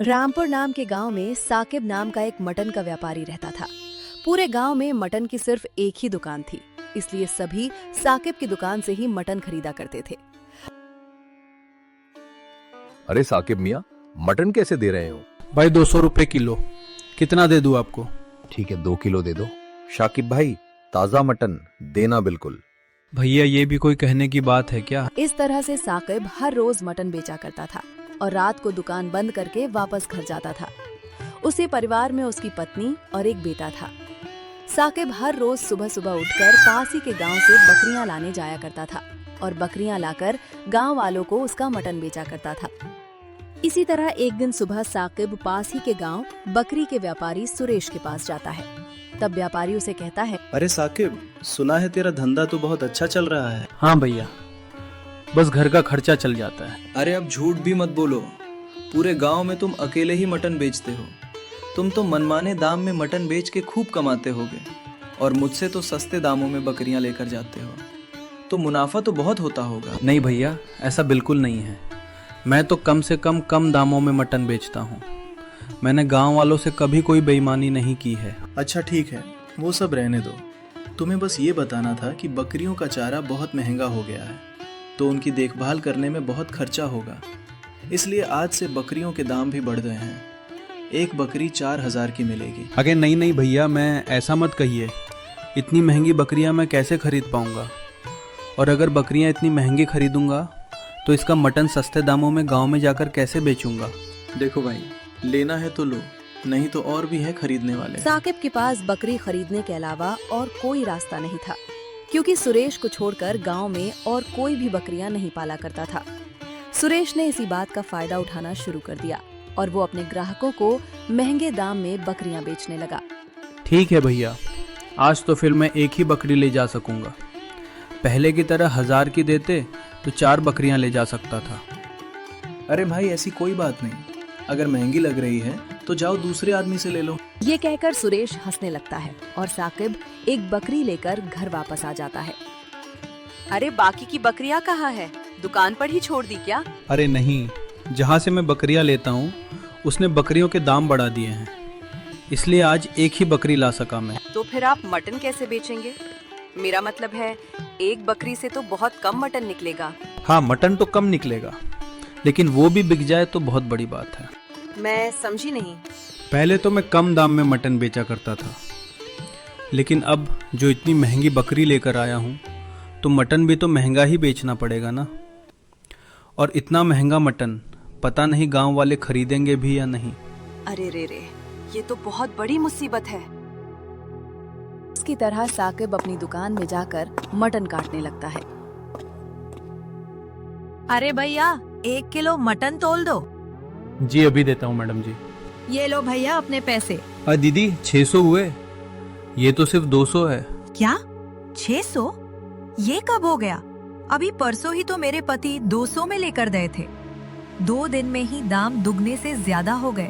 रामपुर नाम के गांव में साकिब नाम का एक मटन का व्यापारी रहता था। पूरे गांव में मटन की सिर्फ एक ही दुकान थी, इसलिए सभी साकिब की दुकान से ही मटन खरीदा करते थे। अरे साकिब मियाँ, मटन कैसे दे रहे हो? भाई 200 रुपए किलो। कितना दे दूं आपको? ठीक है, 2 किलो दे दो। शाकिब भाई, ताजा मटन देना बिल्कुल। भैया ये भी कोई कहने की बात है क्या? इस तरह से साकिब हर रोज मटन बेचा करता था और रात को दुकान बंद करके वापस घर जाता था। उसी परिवार में उसकी पत्नी और एक बेटा था। साकिब हर रोज सुबह सुबह उठकर पास ही के गांव से बकरियां लाने जाया करता था और बकरियां लाकर गांव वालों को उसका मटन बेचा करता था। इसी तरह एक दिन सुबह साकिब पास ही के गांव बकरी के व्यापारी सुरेश के पास जाता है। तब व्यापारी उसे कहता है, अरे साकिब, सुना है तेरा धंधा तो बहुत अच्छा चल रहा है। हाँ भैया, बस घर का खर्चा चल जाता है। अरे अब झूठ भी मत बोलो, पूरे गांव में तुम अकेले ही मटन बेचते हो। तुम तो मनमाने दाम में मटन बेच के खूब कमाते होगे और मुझसे तो सस्ते दामों में बकरियां लेकर जाते हो, तो मुनाफा तो बहुत होता होगा। नहीं भैया, ऐसा बिल्कुल नहीं है। मैं तो कम से कम दामों में मटन बेचता हूँ। मैंने गांव वालों से कभी कोई बेईमानी नहीं की है। अच्छा ठीक है, वो सब रहने दो। तुम्हें बस ये बताना था कि बकरियों का चारा बहुत महंगा हो गया है, तो उनकी देखभाल करने में बहुत खर्चा होगा। इसलिए आज से बकरियों के दाम भी बढ़ गए हैं। एक बकरी 4000 की मिलेगी। अरे नहीं भैया, मैं ऐसा मत कहिए। इतनी महंगी बकरियां मैं कैसे खरीद पाऊंगा? और अगर बकरियां इतनी महंगी खरीदूंगा तो इसका मटन सस्ते दामों में गांव में जाकर कैसे बेचूंगा? देखो भाई, लेना है तो लो, नहीं तो और भी है खरीदने वाले। साकिब के पास बकरी खरीदने के अलावा और कोई रास्ता नहीं था, क्योंकि सुरेश को छोड़कर गांव में और कोई भी बकरियां नहीं पाला करता था। सुरेश ने इसी बात का फायदा उठाना शुरू कर दिया और वो अपने ग्राहकों को महंगे दाम में बकरियां बेचने लगा। ठीक है भैया, आज तो फिर मैं एक ही बकरी ले जा सकूंगा। पहले की तरह 1000 की देते तो 4 बकरियां ले जा सकता था। अरे भाई, ऐसी कोई बात नहीं। अगर महंगी लग रही है तो जाओ दूसरे आदमी से ले लो। ये कहकर सुरेश हंसने लगता है और साकिब एक बकरी लेकर घर वापस आ जाता है। अरे बाकी की बकरियां कहाँ है? दुकान पर ही छोड़ दी क्या? अरे नहीं, जहाँ से मैं बकरियां लेता हूँ उसने बकरियों के दाम बढ़ा दिए हैं, इसलिए आज एक ही बकरी ला सका मैं। तो फिर आप मटन कैसे बेचेंगे? मेरा मतलब है, एक बकरी से तो बहुत कम मटन निकलेगा। हाँ, मटन तो कम निकलेगा, लेकिन वो भी बिक जाए तो बहुत बड़ी बात है। मैं समझी नहीं। पहले तो मैं कम दाम में मटन बेचा करता था, लेकिन अब जो इतनी महंगी बकरी लेकर आया हूँ तो मटन भी तो महंगा ही बेचना पड़ेगा ना। और इतना महंगा मटन पता नहीं गांव वाले खरीदेंगे भी या नहीं। अरे रे, ये तो बहुत बड़ी मुसीबत है। इसकी तरह साकिब अपनी दुकान में जाकर मटन काटने लगता है। अरे भैया, 1 किलो मटन तोल दो। जी अभी देता हूँ मैडम जी। ये लो भैया अपने पैसे। दीदी 600 हुए, ये तो सिर्फ 200 है। क्या 600? ये कब हो गया? अभी परसों ही तो मेरे पति 200 में लेकर गए थे। 2 दिन में ही दाम दुगने से ज्यादा हो गए।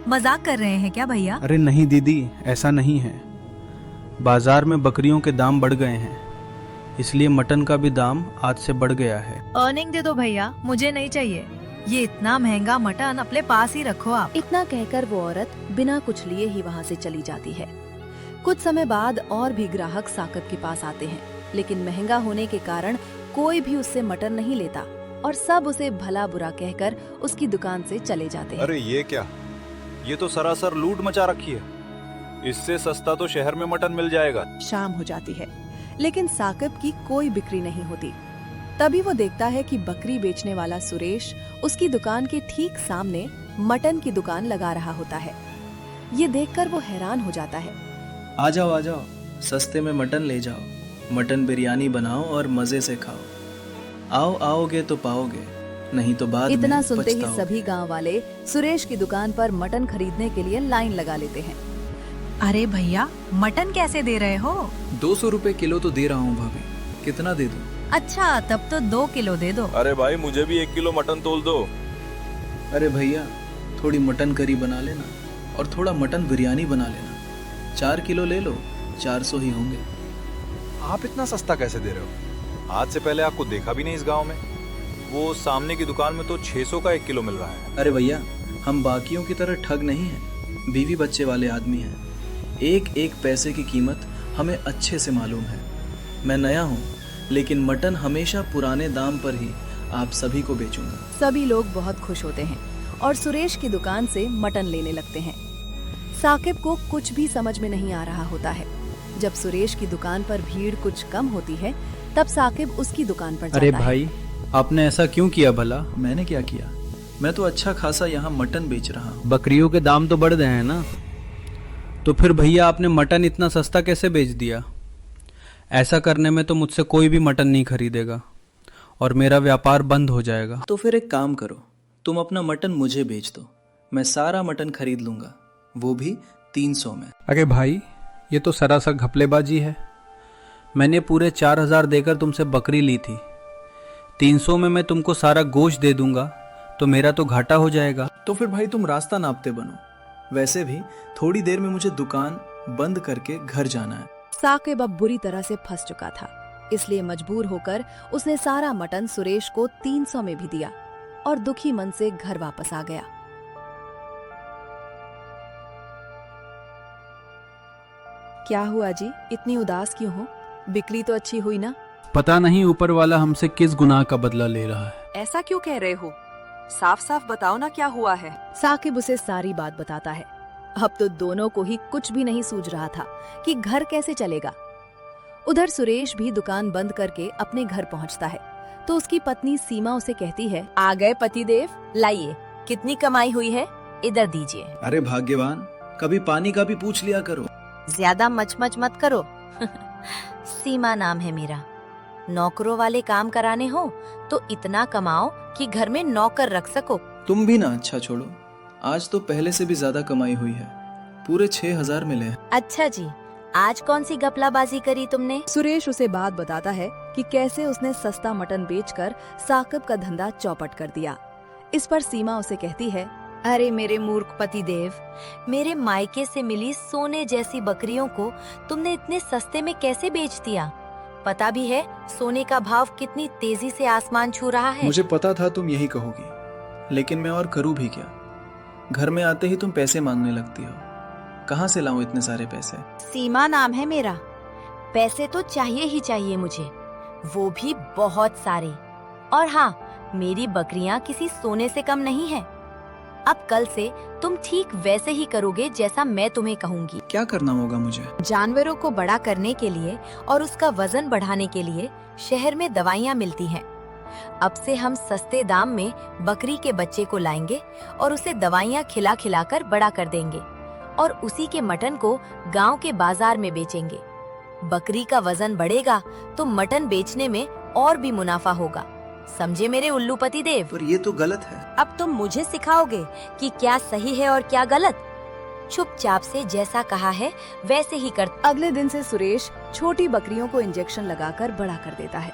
मजाक कर रहे हैं क्या भैया? अरे नहीं दीदी, ऐसा नहीं है। बाजार में बकरियों के दाम बढ़ गए हैं, इसलिए मटन का भी दाम आज से बढ़ गया है। अर्निंग दे दो भैया, मुझे नहीं चाहिए। ये इतना महंगा मटन अपने पास ही रखो आप। इतना कहकर वो औरत बिना कुछ लिए ही वहाँ से चली जाती है। कुछ समय बाद और भी ग्राहक साकिब के पास आते हैं, लेकिन महंगा होने के कारण कोई भी उससे मटन नहीं लेता और सब उसे भला बुरा कहकर उसकी दुकान से चले जाते हैं। अरे ये क्या, ये तो सरासर लूट मचा रखी है। इससे सस्ता तो शहर में मटन मिल जाएगा। शाम हो जाती है, लेकिन साकिब की कोई बिक्री नहीं होती। तभी वो देखता है कि बकरी बेचने वाला सुरेश उसकी दुकान के ठीक सामने मटन की दुकान लगा रहा होता है। ये देखकर वो हैरान हो जाता है। आ जाओ, सस्ते में मटन ले जाओ। मटन बिरयानी बनाओ और मजे से खाओ। आओगे तो पाओगे, नहीं तो बाद में इतना सुनते ही पछताओगे। सभी गांव वाले सुरेश की दुकान पर मटन खरीदने के लिए लाइन लगा लेते हैं। अरे भैया, मटन कैसे दे रहे हो? 200 रुपए किलो तो दे रहा हूँ भाभी, कितना दे दूं? अच्छा, तब तो 2 किलो दे दो। अरे भाई, मुझे भी 1 किलो मटन तोल दो। अरे भैया, थोड़ी मटन करी बना लेना और थोड़ा मटन बिरयानी बना लेना। 4 किलो ले लो, 400 ही होंगे। आप इतना सस्ता कैसे दे रहे हो? आज से पहले आपको देखा भी नहीं इस गांव में। वो सामने की दुकान में तो 600 का 1 किलो मिल रहा है। अरे भैया, हम बाकियों की तरह ठग नहीं हैं, बीवी बच्चे वाले आदमी हैं। एक एक पैसे की कीमत हमें अच्छे से मालूम है। मैं नया हूँ, लेकिन मटन हमेशा पुराने दाम पर ही आप सभी को बेचूंगा। सभी लोग बहुत खुश होते हैं और सुरेश की दुकान से मटन लेने लगते हैं। साकिब को कुछ भी समझ में नहीं आ रहा होता है। जब सुरेश की दुकान पर भीड़ कुछ कम होती है, तब साकिब उसकी दुकान पर जाता अरे है। भाई, आपने ऐसा क्यों किया भला? मैंने क्या किया? मैं तो अच्छा खासा यहाँ मटन बेच रहा हूँ। बकरियों के दाम तो बढ़ गए हैं ना, तो फिर भैया आपने मटन इतना सस्ता कैसे बेच दिया? ऐसा करने में तो मुझसे कोई भी मटन नहीं खरीदेगा और मेरा व्यापार बंद हो जाएगा। तो फिर एक काम करो, तुम अपना मटन मुझे बेच दो, मैं सारा मटन खरीद लूंगा, वो भी 300 में। अरे भाई, ये तो सरासर घपलेबाजी है। मैंने पूरे 4000 देकर तुमसे बकरी ली थी, 300 में मैं तुमको सारा गोश्त दे दूंगा, तो मेरा तो घाटा हो जाएगा। तो फिर भाई तुम रास्ता नापते बनो। वैसे भी थोड़ी देर में मुझे दुकान बंद करके घर जाना है। साकिब अब बुरी तरह से फंस चुका था, इसलिए मजबूर होकर उसने सारा मटन सुरेश को 300 में भी दिया और दुखी मन से घर वापस आ गया। क्या हुआ जी, इतनी उदास क्यों हो? बिक्री तो अच्छी हुई ना? पता नहीं ऊपर वाला हमसे किस गुनाह का बदला ले रहा है। ऐसा क्यों कह रहे हो? साफ साफ बताओ ना क्या हुआ है। साकिब उसे सारी बात बताता है। अब तो दोनों को ही कुछ भी नहीं सूझ रहा था कि घर कैसे चलेगा। उधर सुरेश भी दुकान बंद करके अपने घर पहुंचता है तो उसकी पत्नी सीमा उसे कहती है, आ गए पतिदेव, लाइए, कितनी कमाई हुई है, इधर दीजिए। अरे भाग्यवान, कभी पानी का भी पूछ लिया करो। ज्यादा मचमच मत करो। सीमा नाम है मेरा। नौकरों वाले काम कराने हो तो इतना कमाओ कि घर में नौकर रख सको। तुम भी ना, अच्छा छोड़ो, आज तो पहले से भी ज्यादा कमाई हुई है, पूरे 6000 मिले हैं। अच्छा जी, आज कौन सी गपलाबाजी करी तुमने? सुरेश उसे बात बताता है कि कैसे उसने सस्ता मटन बेचकर साकिब का धंधा चौपट कर दिया। इस पर सीमा उसे कहती है, अरे मेरे मूर्ख पतिदेव, मेरे मायके से मिली सोने जैसी बकरियों को तुमने इतने सस्ते में कैसे बेच दिया? पता भी है सोने का भाव कितनी तेजी से आसमान छू रहा है। मुझे पता था तुम यही कहोगी, लेकिन मैं और करूँ भी क्या? घर में आते ही तुम पैसे मांगने लगती हो। कहाँ से लाऊं इतने सारे पैसे? सीमा नाम है मेरा। पैसे तो चाहिए ही चाहिए मुझे, वो भी बहुत सारे। और हाँ, मेरी बकरियां किसी सोने से कम नहीं है। अब कल से तुम ठीक वैसे ही करोगे जैसा मैं तुम्हें कहूँगी। क्या करना होगा मुझे? जानवरों को बड़ा करने के लिए और उसका वजन बढ़ाने के लिए शहर में दवाइयाँ मिलती हैं। अब से हम सस्ते दाम में बकरी के बच्चे को लाएंगे और उसे दवाइयाँ खिला खिलाकर बड़ा कर देंगे और उसी के मटन को गांव के बाजार में बेचेंगे। बकरी का वजन बढ़ेगा तो मटन बेचने में और भी मुनाफा होगा। समझे मेरे उल्लू पतिदेव? पर ये तो गलत है। अब तुम मुझे सिखाओगे कि क्या सही है और क्या गलत। चुपचाप से जैसा कहा है वैसे ही कर। अगले दिन से सुरेश छोटी बकरियों को इंजेक्शन लगाकर बड़ा कर देता है,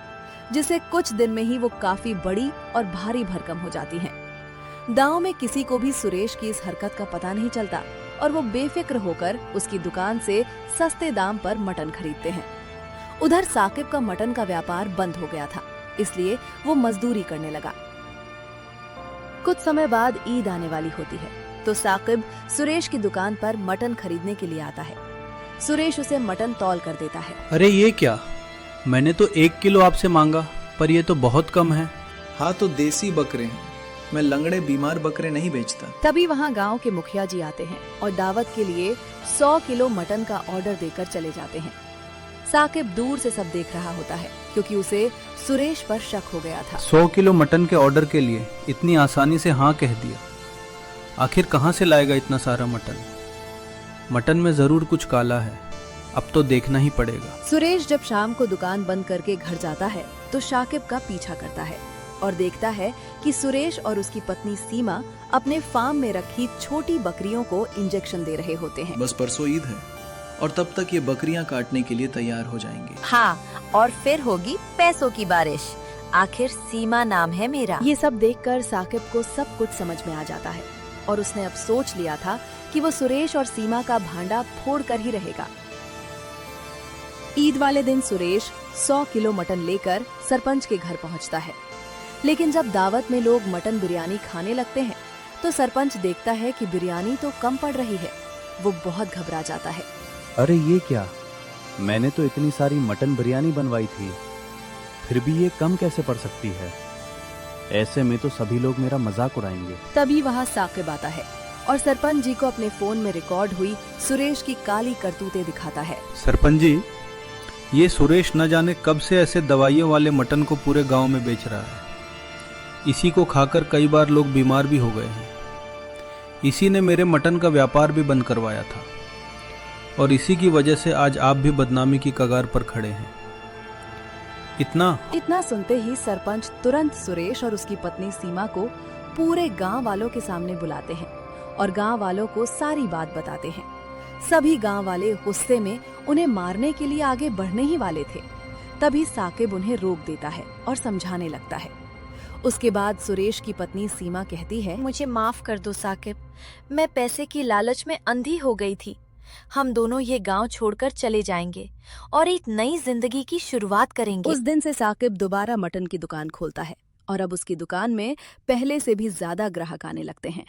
जिससे कुछ दिन में ही वो काफी बड़ी और भारी भरकम हो जाती हैं। गांव में किसी को भी सुरेश की इस हरकत का पता नहीं चलता और वो बेफिक्र होकर उसकी दुकान से सस्ते दाम पर मटन खरीदते हैं। उधर साकिब का मटन का व्यापार बंद हो गया था, इसलिए वो मजदूरी करने लगा। कुछ समय बाद ईद आने वाली होती है तो साकिब सुरेश की दुकान पर मटन खरीदने के लिए आता है। सुरेश उसे मटन तौल कर देता है। अरे ये क्या, मैंने तो 1 किलो आपसे मांगा, पर ये तो बहुत कम है। हाँ तो देसी बकरे हैं, मैं लंगड़े बीमार बकरे नहीं बेचता। तभी वहाँ गांव के मुखिया जी आते हैं और दावत के लिए 100 किलो मटन का ऑर्डर देकर चले जाते हैं। साकिब दूर से सब देख रहा होता है क्योंकि उसे सुरेश पर शक हो गया था। 100 किलो मटन के ऑर्डर के लिए इतनी आसानी से हाँ कह दिया। आखिर कहाँ से लाएगा इतना सारा मटन? मटन में जरूर कुछ काला है, अब तो देखना ही पड़ेगा। सुरेश जब शाम को दुकान बंद करके घर जाता है तो शाकिब का पीछा करता है और देखता है कि सुरेश और उसकी पत्नी सीमा अपने फार्म में रखी छोटी बकरियों को इंजेक्शन दे रहे होते हैं। बस परसों ईद है और तब तक ये बकरियां काटने के लिए तैयार हो जाएंगे। हाँ, और फिर होगी पैसों की बारिश। आखिर सीमा नाम है मेरा। ये सब देखकर साकिब को सब कुछ समझ में आ जाता है और उसने अब सोच लिया था कि वो सुरेश और सीमा का भांडा फोड़ कर ही रहेगा। ईद वाले दिन सुरेश 100 किलो मटन लेकर सरपंच के घर पहुंचता है, लेकिन जब दावत में लोग मटन बिरयानी खाने लगते हैं तो सरपंच देखता है कि बिरयानी तो कम पड़ रही है। वो बहुत घबरा जाता है। अरे ये क्या, मैंने तो इतनी सारी मटन बिरयानी बनवाई थी, फिर भी ये कम कैसे पड़ सकती है? ऐसे में तो सभी लोग मेरा मजाक उड़ाएंगे। तभी वहाँ साकिब आता है और सरपंच जी को अपने फोन में रिकॉर्ड हुई सुरेश की काली करतूतें दिखाता है। सरपंच जी, ये सुरेश न जाने कब से ऐसे दवाइयों वाले मटन को पूरे गांव में बेच रहा है। इसी को खाकर कई बार लोग बीमार भी हो गए हैं। इसी ने मेरे मटन का व्यापार भी बंद करवाया था और इसी की वजह से आज आप भी बदनामी की कगार पर खड़े हैं। इतना सुनते ही सरपंच तुरंत सुरेश और उसकी पत्नी सीमा को पूरे गांव वालों के सामने बुलाते हैं और गांव वालों को सारी बात बताते हैं। सभी गांव वाले गुस्से में उन्हें मारने के लिए आगे बढ़ने ही वाले थे। तभी साकिब उन्हें रोक देता है और समझाने लगता है। उसके बाद सुरेश की पत्नी सीमा कहती है, मुझे माफ कर दो साकिब, मैं पैसे की लालच में अंधी हो गई थी। हम दोनों ये गांव छोड़कर चले जाएंगे और एक नई जिंदगी की शुरुआत करेंगे। उस दिन से साकिब दोबारा मटन की दुकान खोलता है और अब उसकी दुकान में पहले से भी ज्यादा ग्राहक आने लगते हैं।